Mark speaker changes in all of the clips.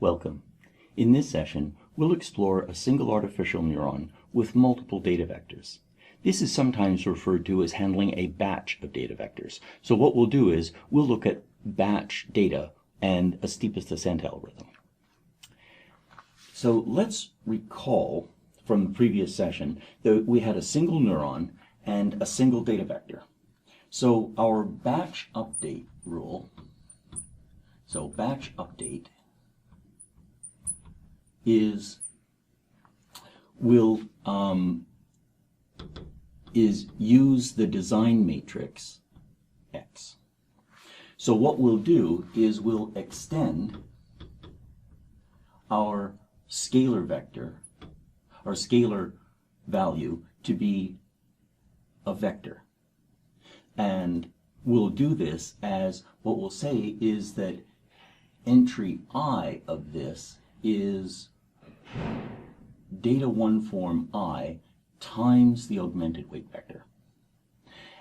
Speaker 1: Welcome. In this session, we'll explore a single artificial neuron with multiple data vectors. This is sometimes referred to as handling a batch of data vectors. So what we'll do is we'll look at batch data and a steepest descent algorithm. So let's recall from the previous session that we had a single neuron and a single data vector. So our batch update rule, batch update is use the design matrix X. So what we'll do is we'll extend our scalar vector, our scalar value, to be a vector. And we'll do this as what we'll say is that entry I of this is data one form I times the augmented weight vector.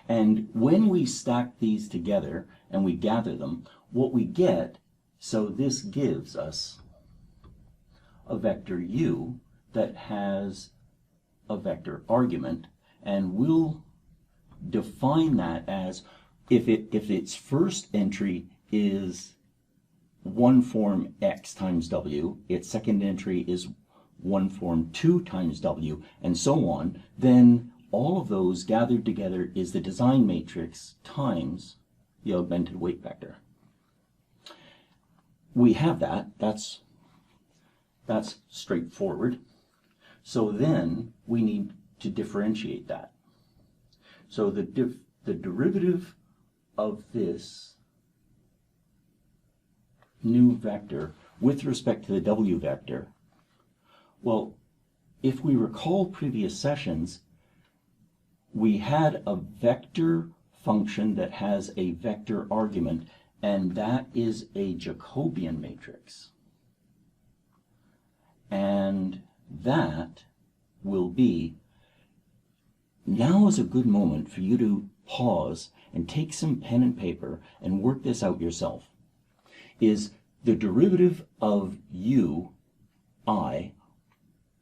Speaker 1: And when we stack these together and we gather them, what we get, so this gives us a vector U that has a vector argument, and we'll define that as if its first entry is one form X times W, its second entry is one form 2 times W, and so on, then all of those gathered together is the design matrix times the augmented weight vector. We have that. That's straightforward. So then we need to differentiate that. So the derivative of this new vector with respect to the W vector, well, if we recall previous sessions, we had a vector function that has a vector argument, and that is a Jacobian matrix. And that will be, now is a good moment for you to pause and take some pen and paper and work this out yourself. Is the derivative of U, I,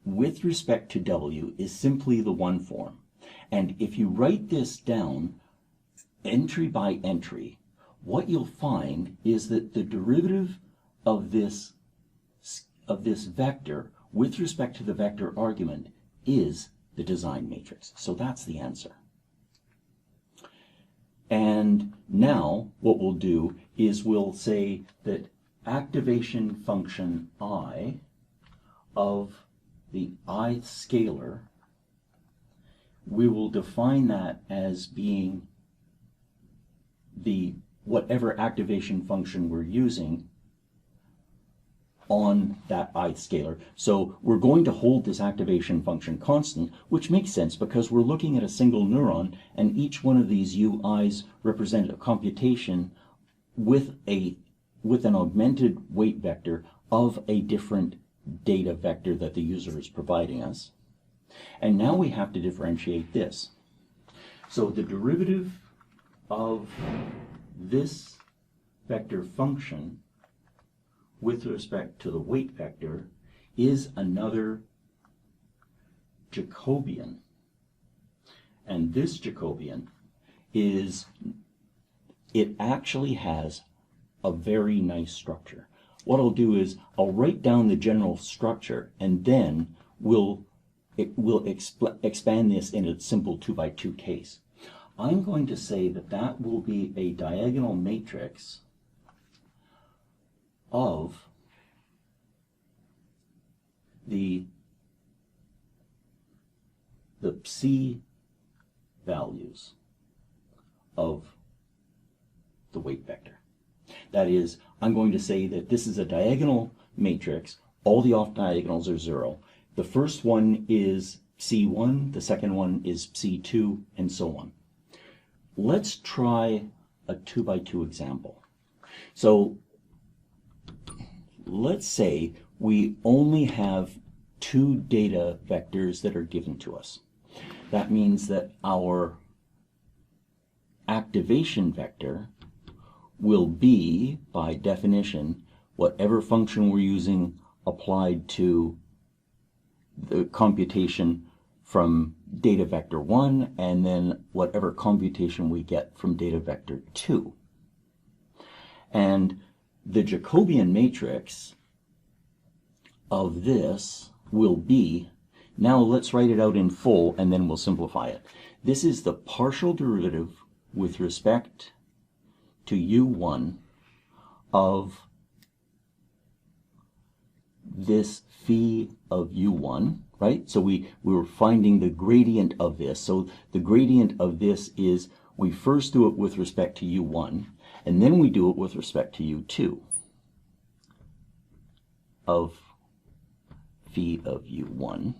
Speaker 1: with respect to W is simply the one form. And if you write this down entry by entry, what you'll find is that the derivative of this vector with respect to the vector argument is the design matrix. So that's the answer. And now what we'll do is we'll say that activation function I of the ith scalar, we will define that as being the whatever activation function we're using on that ith scalar. So we're going to hold this activation function constant, which makes sense because we're looking at a single neuron, and each one of these UIs represent a computation with an augmented weight vector of a different data vector that the user is providing us. And now we have to differentiate this. So the derivative of this vector function with respect to the weight vector is another Jacobian. And this Jacobian it actually has a very nice structure. What I'll do is I'll write down the general structure, and then we'll expand this in a simple 2x2 case. I'm going to say that that will be a diagonal matrix of the psi values of the weight vector. That is, I'm going to say that this is a diagonal matrix. All the off diagonals are 0. The first one is psi1, the second one is psi2, and so on. Let's try a 2x2 example. So let's say we only have 2 data vectors that are given to us. That means that our activation vector will be, by definition, whatever function we're using applied to the computation from data vector 1, and then whatever computation we get from data vector 2. And the Jacobian matrix of this will be, now let's write it out in full and then we'll simplify it. This is the partial derivative with respect to u1 of this phi of u1, right? So we were finding the gradient of this. So the gradient of this is, we first do it with respect to u1, and then we do it with respect to u2 of phi of u1.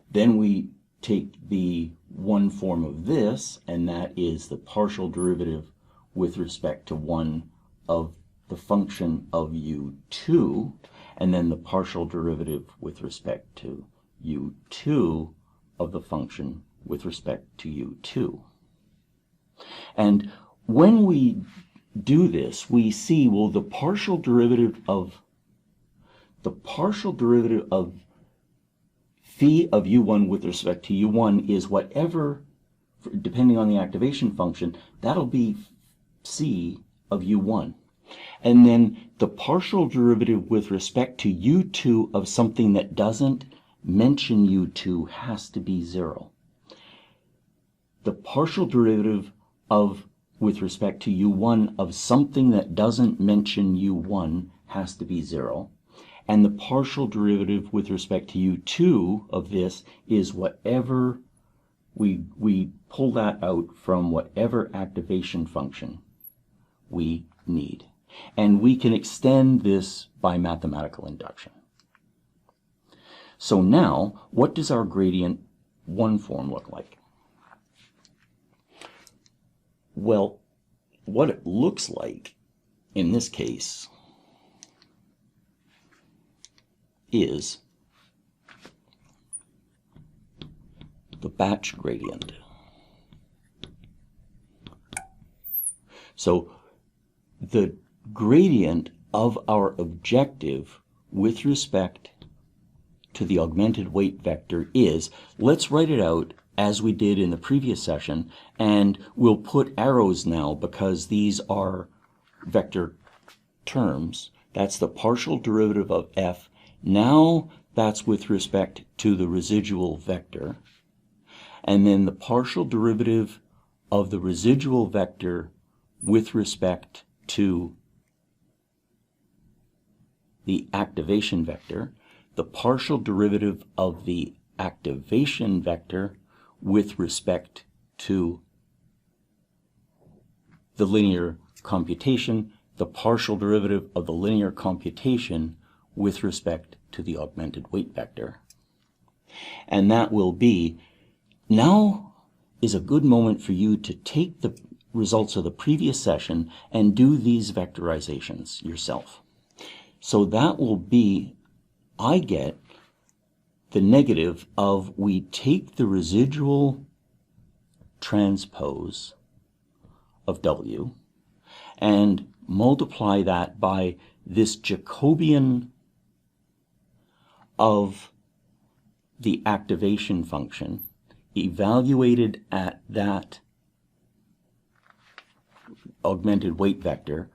Speaker 1: Then we take the one form of this, and that is the partial derivative with respect to 1 of the function of u2, and then the partial derivative with respect to u2 of the function with respect to u2. And when we do this, we see, well, the partial derivative of phi of u1 with respect to u1 is whatever, depending on the activation function, that'll be c of u1. And then the partial derivative with respect to u2 of something that doesn't mention u2 has to be 0. The partial derivative of with respect to u1 of something that doesn't mention u1 has to be 0. And the partial derivative with respect to u2 of this is whatever we pull that out from whatever activation function we need. And we can extend this by mathematical induction. So now, what does our gradient 1 form look like? Well, what it looks like in this case is the batch gradient. So the gradient of our objective with respect to the augmented weight vector is, let's write it out as we did in the previous session, and we'll put arrows now because these are vector terms. That's the partial derivative of f. Now that's with respect to the residual vector. And then the partial derivative of the residual vector with respect to the activation vector, the partial derivative of the activation vector with respect to the linear computation, the partial derivative of the linear computation with respect to the augmented weight vector. And that will be, now is a good moment for you to take the results of the previous session and do these vectorizations yourself. So that will be, I get the negative of, we take the residual transpose of W and multiply that by this Jacobian of the activation function evaluated at that augmented weight vector,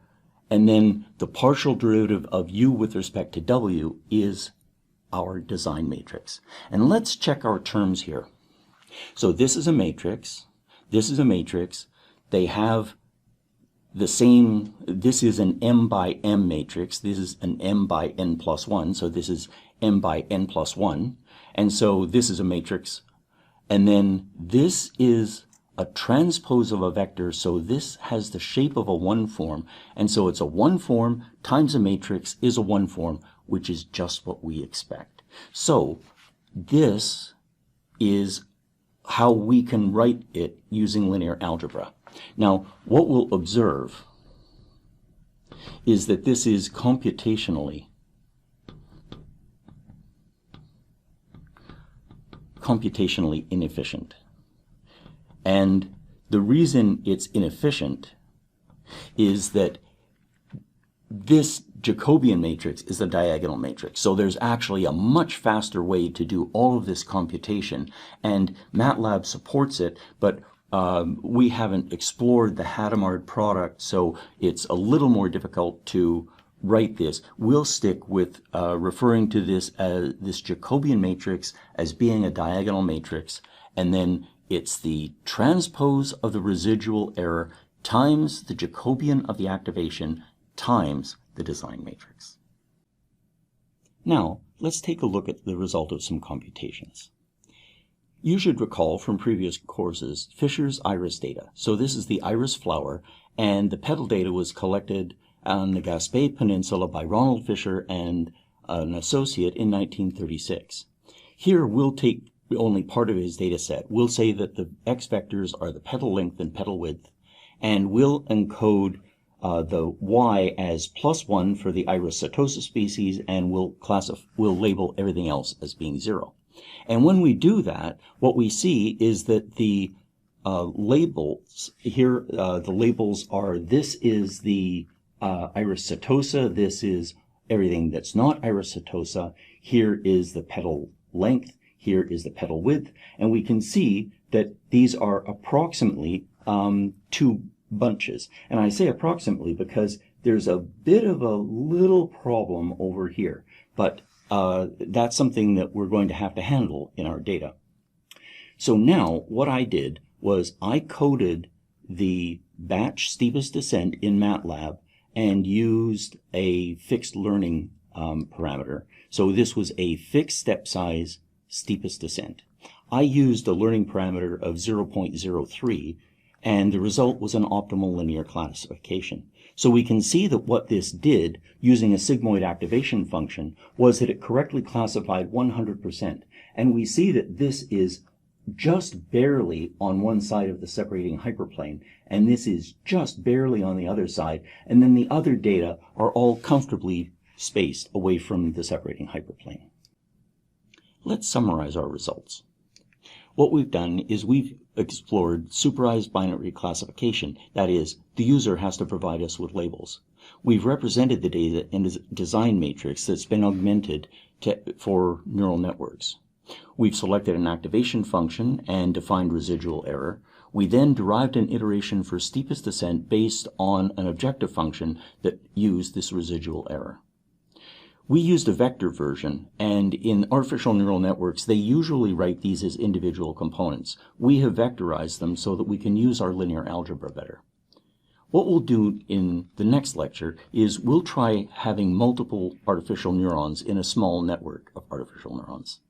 Speaker 1: and then the partial derivative of u with respect to W is our design matrix. And let's check our terms here. So this is a matrix, this is a matrix, they have the same, this is an m by m matrix, this is an m by n plus 1, so this is m by n plus 1, and so this is a matrix, and then this is a transpose of a vector, so this has the shape of a 1 form, and so it's a 1 form times a matrix is a 1 form, which is just what we expect. So this is how we can write it using linear algebra. Now, what we'll observe is that this is computationally inefficient. And the reason it's inefficient is that this Jacobian matrix is the diagonal matrix. So there's actually a much faster way to do all of this computation, and MATLAB supports it, but we haven't explored the Hadamard product, so it's a little more difficult to write this. We'll stick with referring to this Jacobian matrix as being a diagonal matrix, and then it's the transpose of the residual error times the Jacobian of the activation times the design matrix. Now, let's take a look at the result of some computations. You should recall from previous courses Fisher's iris data. So this is the iris flower, and the petal data was collected on the Gaspé Peninsula by Ronald Fisher and an associate in 1936. Here we'll take only part of his data set. We'll say that the x vectors are the petal length and petal width, and we'll encode the y as +1 for the iris setosa species, and we'll label everything else as being 0. And when we do that, what we see is that the labels here, the labels are, this is the iris setosa, this is everything that's not iris setosa, here is the petal length, here is the petal width, and we can see that these are approximately 2 bunches. And I say approximately because there's a bit of a little problem over here, but that's something that we're going to have to handle in our data. So now what I did was I coded the batch steepest descent in MATLAB and used a fixed learning parameter. So this was a fixed step size steepest descent. I used a learning parameter of 0.03, and the result was an optimal linear classification. So we can see that what this did, using a sigmoid activation function, was that it correctly classified 100%. And we see that this is just barely on one side of the separating hyperplane, and this is just barely on the other side, and then the other data are all comfortably spaced away from the separating hyperplane. Let's summarize our results. What we've done is we've explored supervised binary classification. That is, the user has to provide us with labels. We've represented the data in a design matrix that's been augmented for neural networks. We've selected an activation function and defined residual error. We then derived an iteration for steepest descent based on an objective function that used this residual error. We used a vector version, and in artificial neural networks, they usually write these as individual components. We have vectorized them so that we can use our linear algebra better. What we'll do in the next lecture is we'll try having multiple artificial neurons in a small network of artificial neurons.